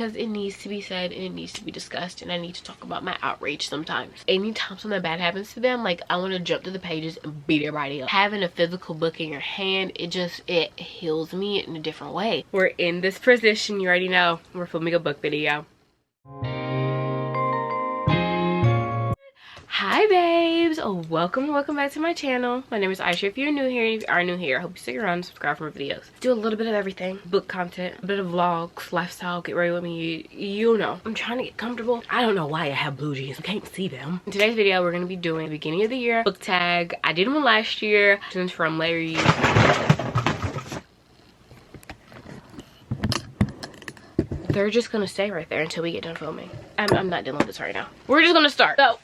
because it needs to be said and it needs to be discussed, and I need to talk about my outrage sometimes. Anytime something bad happens to them, like I want to jump to the pages and beat everybody up. Having a physical book in your hand, it heals me in a different way. We're in this position, you already know. We're filming a book video. Hi babes, welcome back to my channel. My name is Isha. If you're new here, if you are new here, I hope you stick around and subscribe for more videos. Do a little bit of everything, book content, a bit of vlogs, lifestyle, get ready with me, you know. I'm trying to get comfortable. I don't know why I have blue jeans, I can't see them. In today's video, we're gonna be doing the beginning of the year book tag. I did one last year, since from Larry. They're just gonna stay right there until we get done filming. I'm not dealing with this right now. We're just gonna start. So,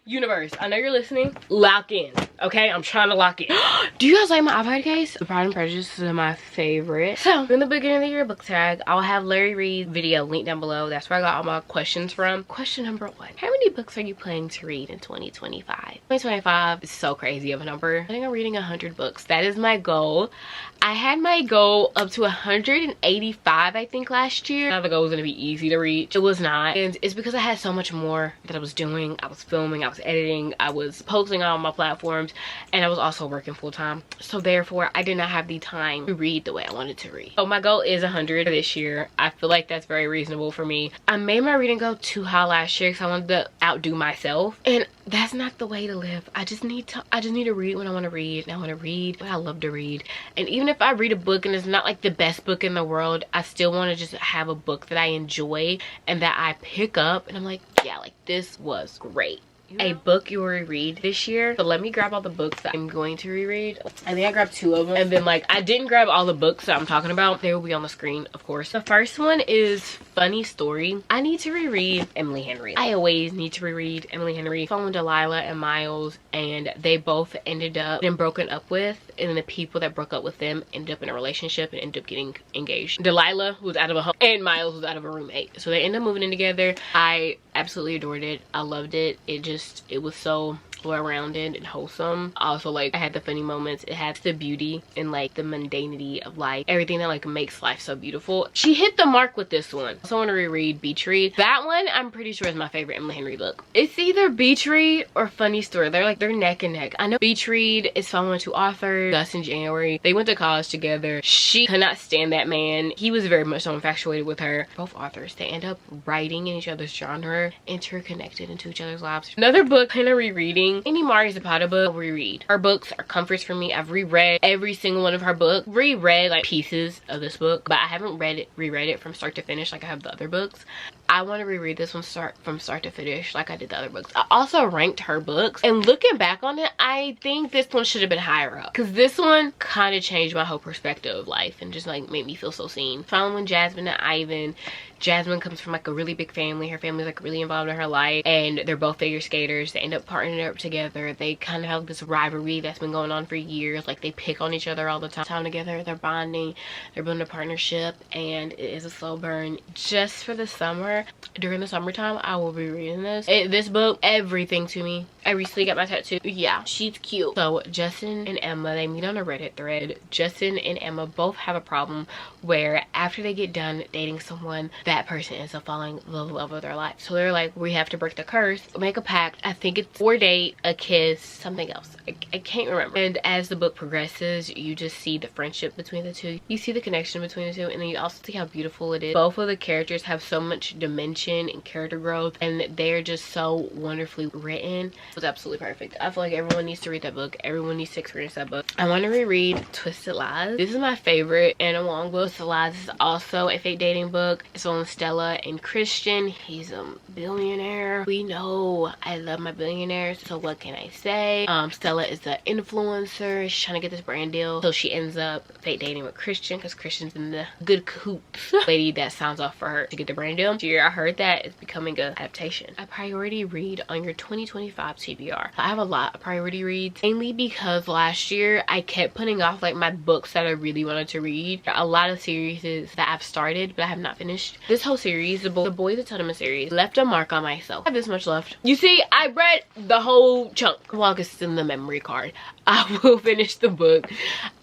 Universe, I know you're listening. Lock in, okay? I'm trying to lock in. Do you guys like my iPad case? The Pride and Prejudice is my favorite. So, in the beginning of the year book tag, I'll have Larry Reed's video linked down below. That's where I got all my questions from. Question number 1. How many books are you planning to read in 2025? 2025 is so crazy of a number. I think I'm reading 100 books. That is my goal. I had my goal up to 185, I think, last year. Now the goal was gonna be easy to reach. It was not. And it's because I had so much more that I was doing. I was filming, I was editing, I was posting on my platforms, and I was also working full-time. So therefore, I did not have the time to read the way I wanted to read. So my goal is 100 this year. I feel like that's very reasonable for me. I made my reading go too high last year because I wanted to outdo myself. And that's not the way to live. I just need to read when I want to read, and I want to read what I love to read. And even if I read a book and it's not like the best book in the world, I still want to just have a book that I enjoy and that I pick up and I'm like, yeah, like this was great. A book you will reread this year. So let me grab all the books that I'm going to reread. I think I grabbed 2 of them, and then like I didn't grab all the books that I'm talking about. They will be on the screen, of course. The first one is Funny Story. I need to reread Emily Henry. I always need to reread Emily Henry. Following Delilah and Miles, and they both ended up being broken up with, and the people that broke up with them ended up in a relationship and ended up getting engaged. Delilah was out of a home and Miles was out of a roommate, so they ended up moving in together. I absolutely adored it. I loved it. It was so well-rounded and wholesome. Also, like, I had the funny moments. It had the beauty and like the mundanity of life, everything that like makes life so beautiful. She hit the mark with this one. I also want to reread Beach Read. That one I'm pretty sure is my favorite Emily Henry book. It's either Beach Read or Funny Story. They're neck and neck. I know Beach Read is following 2 authors, Gus and January. They went to college together. She could not stand that man. He was very much so infatuated with her. Both authors, they end up writing in each other's genre, interconnected into each other's lives. Another book kind of rereading, any Mari Zapata book, I'll reread. Her books are comforts for me. I've reread every single one of her books. Reread like pieces of this book, but I haven't reread it from start to finish like I have the other books. I want to reread this one from start to finish like I did the other books. I also ranked her books, and looking back on it, I think this one should have been higher up because this one kind of changed my whole perspective of life and just like made me feel so seen. Following Jasmine and Ivan. Jasmine comes from like a really big family. Her family's like really involved in her life, and they're both figure skaters. They end up partnering up together. They kind of have this rivalry that's been going on for years. Like they pick on each other all the time together. They're bonding, they're building a partnership, and it is a slow burn. Just for the summer, during the summertime, I will be reading this book, everything to me. I recently got my tattoo. Yeah, she's cute. So Justin and Emma, they meet on a Reddit thread. Justin and Emma both have a problem where after they get done dating someone, that person ends up falling the love of their life. So they're like, we have to break the curse, make a pact. I think it's 4 date, a kiss, something else. I can't remember. And as the book progresses, you just see the friendship between the two. You see the connection between the two, and then you also see how beautiful it is. Both of the characters have so much dimension and character growth, and they're just so wonderfully written. It was absolutely perfect. I feel like everyone needs to read that book. Everyone needs to experience that book. I want to reread Twisted Lies. This is my favorite and a long book. Twisted Lies is also a fake dating book. It's on Stella and Christian. He's a billionaire. We know I love my billionaires, so what can I say? Stella is the influencer. She's trying to get this brand deal, so she ends up fake dating with Christian because Christian's in the good cahoots lady that signs off for her to get the brand deal. Here, I heard that it's becoming an adaptation. A priority read on your 2025 TBR. I have a lot of priority reads, mainly because last year I kept putting off like my books that I really wanted to read. A lot of series that I've started but I have not finished. This whole series, the Boys of Totem series, left a mark on myself. I have this much left. You see, I read the whole chunk. Well, it's in the memory card. I will finish the book,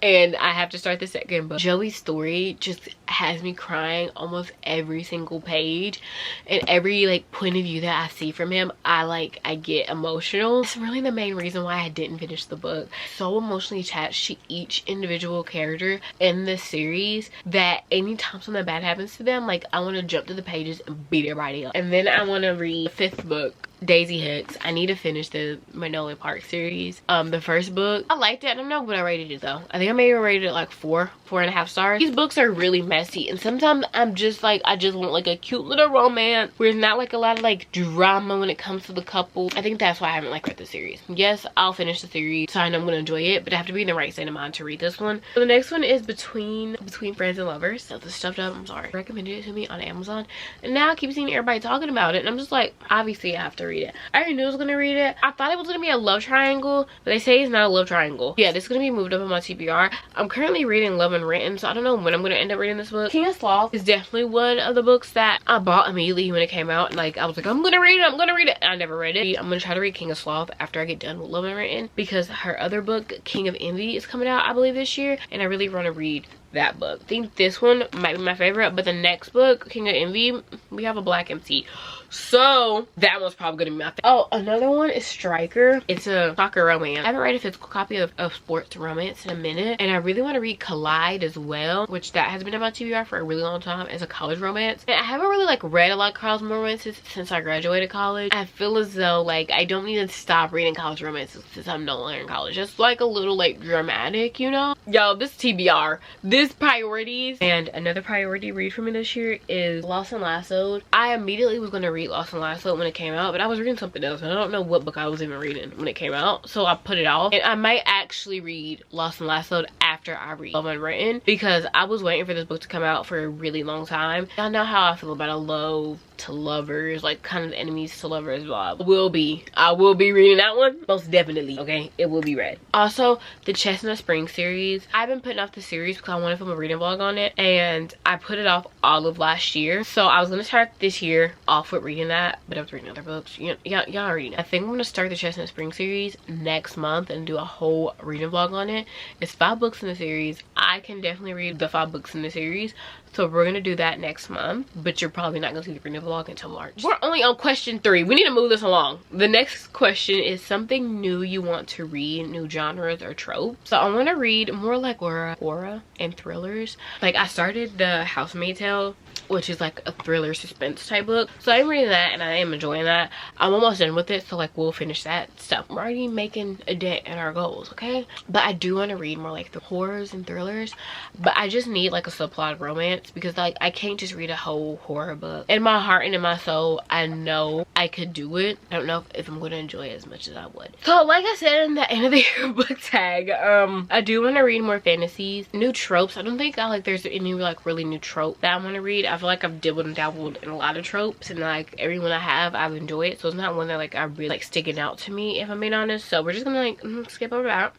and I have to start the second book. Joey's story just has me crying almost every single page, and every like point of view that I see from him, I get emotional. It's really the main reason why I didn't finish the book. So emotionally attached to each individual character in this series that anytime something bad happens to them, like I want to jump to the pages and beat everybody up. And then I want to read the 5th book, Daisy Hicks. I need to finish the Magnolia Park series. The first book, I liked it. I don't know what I rated it though. I think I maybe rated it like 4.5 stars. These books are really messy, and sometimes I'm just like, I just want like a cute little romance where there's not like a lot of like drama when it comes to the couple. I think that's why I haven't like read the series. Yes, I'll finish the series, so I know I'm gonna enjoy it, but I have to be in the right state of mind to read this one. So the next one is Between Friends and Lovers. So the stuffed up, I'm sorry, recommended it to me on Amazon, and now I keep seeing everybody talking about it, and I'm just like, obviously I have to read it. I already knew I was gonna read it. I thought it was gonna be a love triangle, but they say it's not a love triangle. Yeah, this is gonna be moved up on my TBR. I'm currently reading Love Unwritten, so I don't know when I'm gonna end up reading this book. King of Sloth is definitely one of the books that I bought immediately when it came out. Like, I was like, I'm gonna read it. I never read it. I'm gonna try to read King of Sloth after I get done with Love Unwritten, because her other book, King of Envy, is coming out, I believe, this year, and I really want to read that book. I think this one might be my favorite, but the next book, King of Envy, we have a black MC, so that one's probably gonna be my favorite. Oh, another one is Striker. It's a soccer romance. I haven't read a physical copy of sports romance in a minute, and I really want to read Collide as well, which that has been on my TBR for a really long time as a college romance. And I haven't really like read a lot of college romances since I graduated college. I feel as though like I don't need to stop reading college romances since I'm no longer in college. It's like a little like dramatic, you know? Yo, this TBR, this priorities. And another priority read for me this year is Lost and Lassoed. I immediately was gonna read Lost and Lassoed when it came out, but I was reading something else, and I don't know what book I was even reading when it came out, so I put it off. And I might actually read Lost and Lassoed after I read Love Unwritten, because I was waiting for this book to come out for a really long time. Y'all know how I feel about a love to lovers, like kind of enemies to lovers vibe. I will be reading that one, most definitely. Okay, it will be read. Also, the Chestnut Spring series, I've been putting off the series because I wanted to film a reading vlog on it, and I put it off all of last year, so I was gonna start this year off with reading that, but I was reading other books. Y'all already know. I think I'm gonna start the Chestnut Spring series next month and do a whole reading vlog on it. It's 5 books in the series. I can definitely read the 5 books in the series, so we're gonna do that next month, but you're probably not gonna see the reading vlog until March. We're only on question 3. We need to move this along. The next question is something new you want to read, new genres or tropes. So I want to read more like horror and thrillers. Like, I started the Housemaid Tale, which is like a thriller suspense type book, so I'm reading that and I am enjoying that. I'm almost done with it, so like we'll finish that stuff. We're already making a dent in our goals, okay? But I do want to read more like the horrors and thrillers, but I just need like a subplot romance, because like I can't just read a whole horror book. In my heart and in my soul, I know I could do it. I don't know if I'm going to enjoy it as much as I would. So like I said in the end of the year book tag, I do want to read more fantasies, new tropes. I don't think there's any like really new trope that I want to read. I feel like I've dibbled and dabbled in a lot of tropes, and like everyone I have, I've enjoyed, so it's not one that like I really like sticking out to me, if I'm being honest. So we're just gonna like skip over that.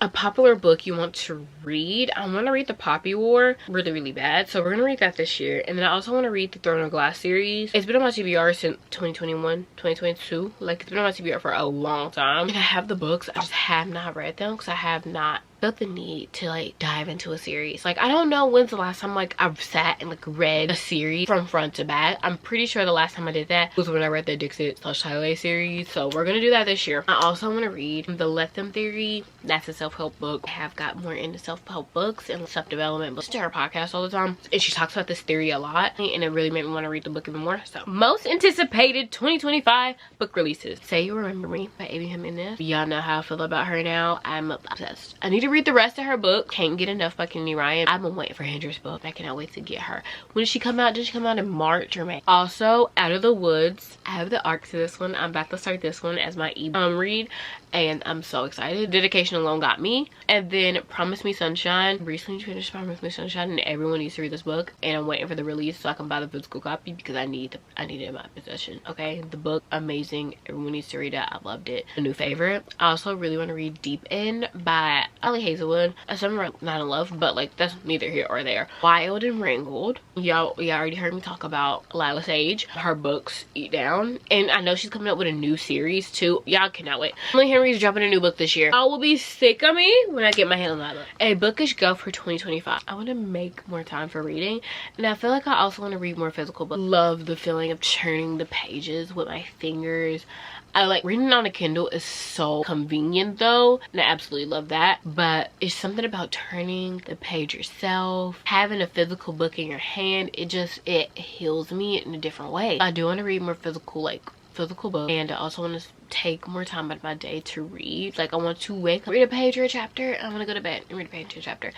A popular book you want to read, I want to read The Poppy War really bad, so we're gonna read that this year. And then I also want to read the Throne of Glass series. It's been on my TBR since 2021 2022, like it's been on my TBR for a long time, and I have the books, I just have not read them because I have not felt the need to like dive into a series. Like, I don't know when's the last time like I've sat and like read a series from front to back. I'm pretty sure the last time I did that was when I read the Dixit/Tyler series, so we're gonna do that this year. I also want to read The Let Them Theory. That's a self-help book. I have got more into self-help books and self-development books to her podcast all the time, and she talks about this theory a lot, and it really made me want to read the book even more. So, most anticipated 2025 book releases. Say You Remember Me by Amy Jimenez. Y'all know how I feel about her now. I'm obsessed. I need to read the rest of her book. Can't Get Enough by Kenny Ryan. I've been waiting for Hendra's book. I cannot wait to get her. When did she come out? Did she come out in March or May? Also, Out of the Woods. I have the arc to this one. I'm about to start this one as my read, and I'm so excited. Dedication Alone got me. And then Promise Me Sunshine. Recently finished Promise Me Sunshine, and everyone needs to read this book, and I'm waiting for the release so I can buy the physical copy because I need it in my possession. Okay, the book, amazing. Everyone needs to read it. I loved it. A new favorite. I also really want to read Deep End by a Sally Hazelwood. Some are not in love, but like that's neither here or there. Wild and Wrangled. Y'all already heard me talk about Lila Sage. Her books eat down, and I know she's coming up with a new series too. Y'all cannot wait. Emily Henry's dropping a new book this year. I will be sick of me when I get my hands on that book. A bookish go for 2025. I want to make more time for reading, and I feel like I also want to read more physical books. Love the feeling of turning the pages with my fingers. I like reading on a Kindle is so convenient though, and I absolutely love that, but it's something about turning the page yourself, having a physical book in your hand. It heals me in a different way. I do want to read more physical book, and I also want to take more time out of my day to read. Like I want to wake up, read a page or a chapter, I want to go to bed and read a page or a chapter.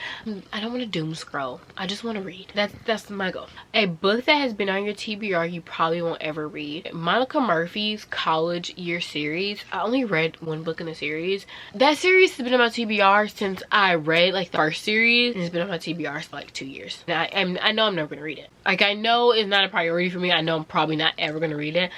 I don't want to doom scroll. I just want to read. That's my goal. A book that has been on your TBR you probably won't ever read. Monica Murphy's college year series. I only read one book in the series. That series has been on my TBR since I read like the first series, and it's been on my TBR for like 2 years. Now I know I'm never gonna read it. Like I know it's not a priority for me. I know I'm probably not ever gonna read it.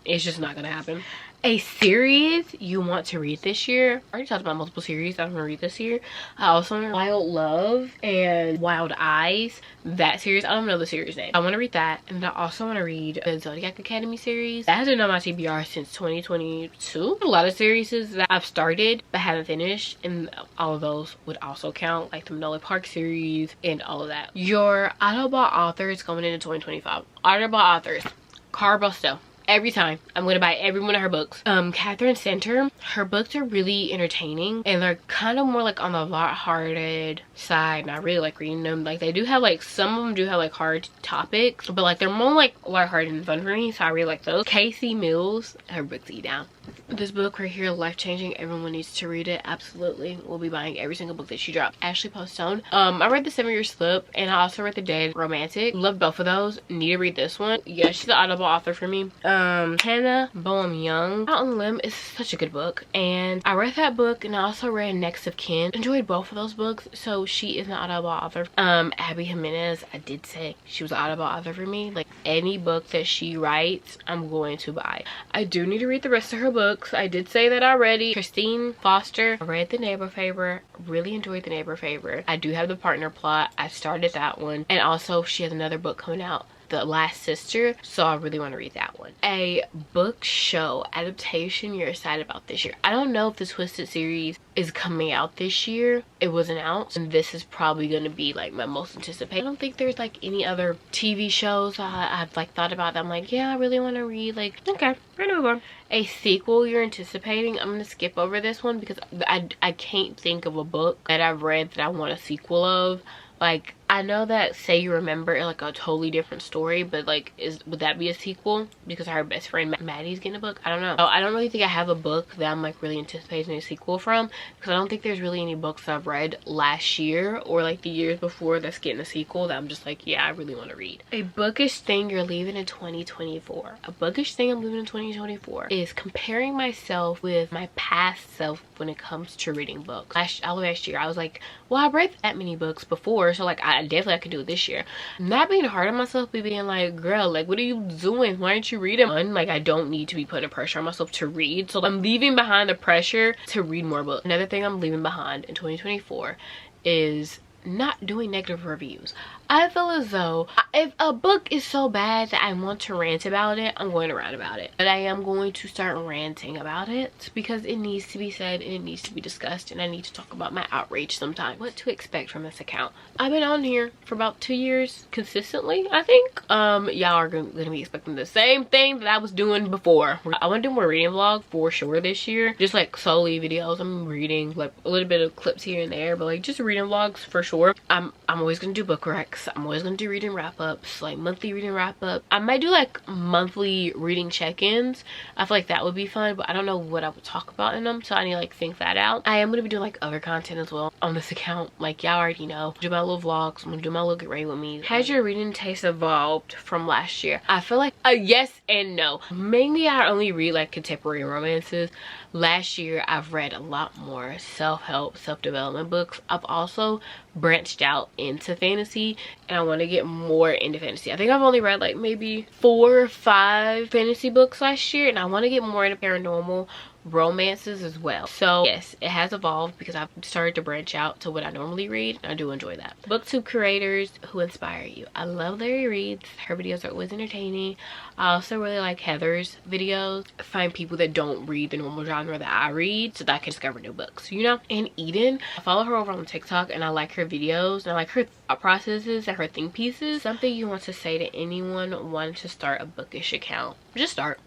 It's just not gonna happen. A series you want to read this year. I already talked about multiple series I'm gonna read this year. I also want Wild Love and Wild Eyes. That series, I don't know the series name. I want to read that, and I also want to read the Zodiac Academy series. That has been on my TBR since 2022. A lot of series that I've started but haven't finished, and all of those would also count, like the Manolo Park series and all of that. Your Audible authors coming into 2025. Audible authors. Cara Busto. Every time I'm gonna buy every one of her books. Catherine Center, her books are really entertaining, and they're kind of more like on the light-hearted side, and I really like reading them. Like they do have like, some of them do have like hard topics, but like they're more like light-hearted and fun for me, so I really like those. Casey Mills, her books eat down. This book right here, life-changing. Everyone needs to read it. Absolutely. We'll be buying every single book that she dropped. Ashley Postone. I read The 7-Year Slip, and I also read The Dead Romantic. Love both of those. Need to read this one. Yeah, she's an Audible author for me. Hannah Boehm Young, Out on a Limb is such a good book, and I read that book, and I also read Next of Kin. Enjoyed both of those books, so she is an Audible author. Abby Jimenez, I did say she was an Audible author for me. Like any book that she writes, I'm going to buy. I do need to read the rest of her books. I did say that already. Christine Foster, I read The Neighbor Favor. Really enjoyed The Neighbor Favor. I do have The Partner Plot. I started that one, and also she has another book coming out, The Last Sister, so I really want to read that one. A book show adaptation you're excited about this year. I don't know if the Twisted series is coming out this year. It was announced, and this is probably going to be like my most anticipated. I don't think there's like any other TV shows I've like thought about that I'm like, yeah, I really want to read. Like, okay, we're gonna move on. A sequel you're anticipating. I'm gonna skip over this one because I can't think of a book that I've read that I want a sequel of. Like, I know that Say You Remember, like a totally different story, but like, would that be a sequel? Because her best friend Maddie's getting a book. I don't know. I don't really think I have a book that I'm like really anticipating a sequel from, because I don't think there's really any books that I've read last year or like the years before that's getting a sequel that I'm just like, yeah, I really want to read. A bookish thing you're leaving in 2024. A bookish thing I'm leaving in 2024 is comparing myself with my past self when it comes to reading books. Last year I was like, well, I've read that many books before, so like I can do it this year. Not being hard on myself, but being like, girl, like what are you doing? Why aren't you reading? Like I don't need to be putting pressure on myself to read, so I'm leaving behind the pressure to read more books. Another thing I'm leaving behind in 2024 is not doing negative reviews. I feel as though if a book is so bad that I want to rant about it, I'm going to rant about it. But I am going to start ranting about it because it needs to be said and it needs to be discussed, and I need to talk about my outrage sometime. What to expect from this account. I've been on here for about 2 years consistently, I think. Y'all are gonna be expecting the same thing that I was doing before. I want to do more reading vlogs for sure this year. Just like solely videos. I'm reading like a little bit of clips here and there, but like just reading vlogs for sure. I'm always gonna do book recs. I'm always gonna do reading wrap-ups, like monthly reading wrap-up. I might do like monthly reading check-ins. I feel like that would be fun, but I don't know what I would talk about in them, so I need to like think that out. I am gonna be doing like other content as well on this account. Like y'all already know. Do my little vlogs. I'm gonna do my little get ready with me. Has your reading taste evolved from last year? I feel like yes and no. Mainly I only read like contemporary romances. Last year I've read a lot more self-help, self-development books. I've also branched out into fantasy, and I want to get more into fantasy. I think I've only read like maybe 4 or 5 fantasy books last year, and I want to get more into paranormal, romances as well. So yes, it has evolved because I've started to branch out to what I normally read. I do enjoy that. Booktube creators who inspire you. I love Larry Reed's. Her videos are always entertaining. I also really like Heather's videos. I find people that don't read the normal genre that I read so that I can discover new books, you know. And Eden, I follow her over on TikTok and I like her videos and I like her thought processes and her think pieces. Something you want to say to anyone wanting to start a bookish account: just start.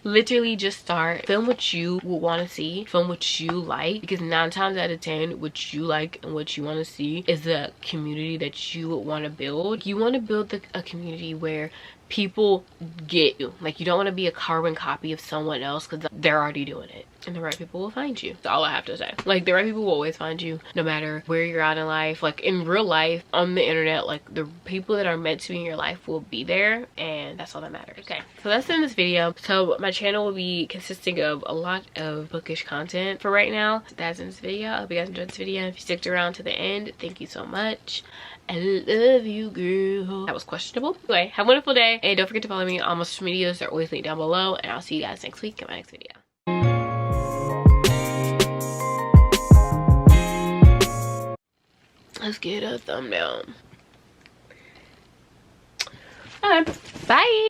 Literally just start. Film what you will want to see, film what you like, because 9 times out of 10 what you like and what you want to see is the community that you would want to build. You want to build a community where people get you. Like, you don't want to be a carbon copy of someone else because they're already doing it, and the right people will find you. That's all I have to say. Like, the right people will always find you no matter where you're at in life. Like, in real life, on the internet, like, the people that are meant to be in your life will be there, and that's all that matters. Okay, so that's in this video. So my channel will be consisting of a lot of bookish content for right now. That's in this video. I hope you guys enjoyed this video. If you sticked around to the end, thank you so much. I love you, girl. That was questionable. Anyway, have a wonderful day, and don't forget to follow me on my social medias. They're always linked down below, and I'll see you guys next week in my next video. Let's get a thumbnail. Alright, bye.